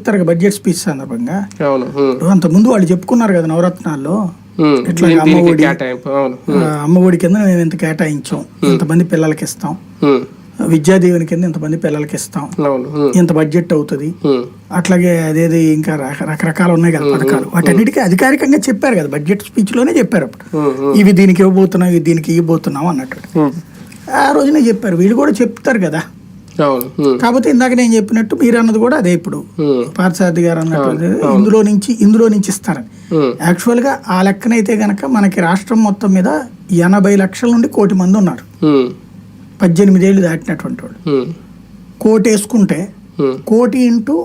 చెప్తారు budget speech సందర్భంగా. అవును. అంత ముందు వాళ్ళు చెప్పుకున్నారు కదా నవరత్నాల్లో, ఇట్లా అమ్మఒడి కింద మేము ఇంత కేటాయించాం, ఇంతమంది పిల్లలకి ఇస్తాం, విద్యాదీవెన కింద ఇంతమంది పిల్లలకి ఇస్తాం, ఇంత బడ్జెట్ అవుతుంది, అట్లాగే అదేది ఇంకా రకరకాలు ఉన్నాయి కదా పథకాలు, వాటన్నిటికీ అధికారికంగా చెప్పారు కదా బడ్జెట్ స్పీచ్ లోనే చెప్పారు. అప్పుడు ఇవి దీనికి ఇవ్వబోతున్నాం, ఇవి దీనికి ఇవ్వబోతున్నాం అన్నట్టు ఆ రోజునే చెప్పారు. వీళ్ళు కూడా చెప్తారు కదా. కాకపోతే ఇందాక నేను చెప్పినట్టు మీరు అన్నది కూడా అదే, ఇప్పుడు పార్థసారథి గారు అన్నట్టు ఇందులో నుంచి ఇస్తారని. యాక్చువల్ గా ఆ లెక్కనైతే గనక మనకి రాష్ట్రం మొత్తం మీద 80 లక్షల నుండి 1 కోటి మంది ఉన్నారు, 18 ఏళ్ళు దాటినటువంటి వాళ్ళు. 1 కోటి వేసుకుంటే 1 కోటి ఇంటూ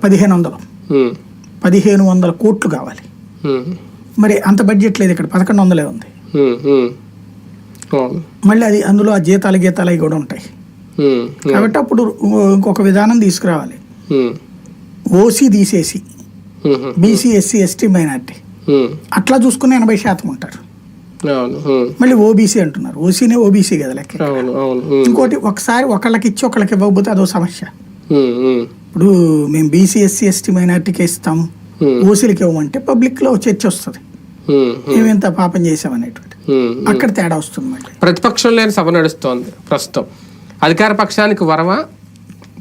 1500 కోట్లు కావాలి. మరి అంత బడ్జెట్ లేదు ఇక్కడ, 1100 ఉంది. మళ్ళీ అది అందులో ఆ జీతాలు అవి కూడా ఉంటాయి. కాబట్టి అప్పుడు ఇంకొక విధానం తీసుకురావాలి. ఓసీ తీసేసి బీసీ, ఎస్సీ, ఎస్టీ, మైనార్టీ అట్లా చూసుకుని 80% ఉంటారు. మళ్ళీ ఓబీసీ అంటున్నారు, ఓసీనే ఓబీసీ కదా లెక్క. ఇంకోటి ఒకసారి ఒకళ్ళకి ఇచ్చి ఒకళ్ళకి ఇవ్వకపోతే అదో సమస్య. ఇప్పుడు మేము బీసీ, ఎస్సీ, ఎస్టీ, మైనార్టీకి ఇస్తాం, ఓసీలకి ఇవ్వమంటే పబ్లిక్ లో చర్చ వస్తుంది, మేమెంత పాపం చేసామనేటువంటి, అక్కడ తేడా వస్తుంది. మళ్ళీ ప్రతిపక్షం లేని సభ నడుస్తోంది ప్రస్తుతం. అధికార పక్షానికి వరమ,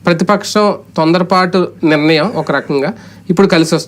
ప్రతిపక్షం తొందరపాటు నిర్ణయం ఒక రకంగా ఇప్పుడు కలిసి వస్తుంది.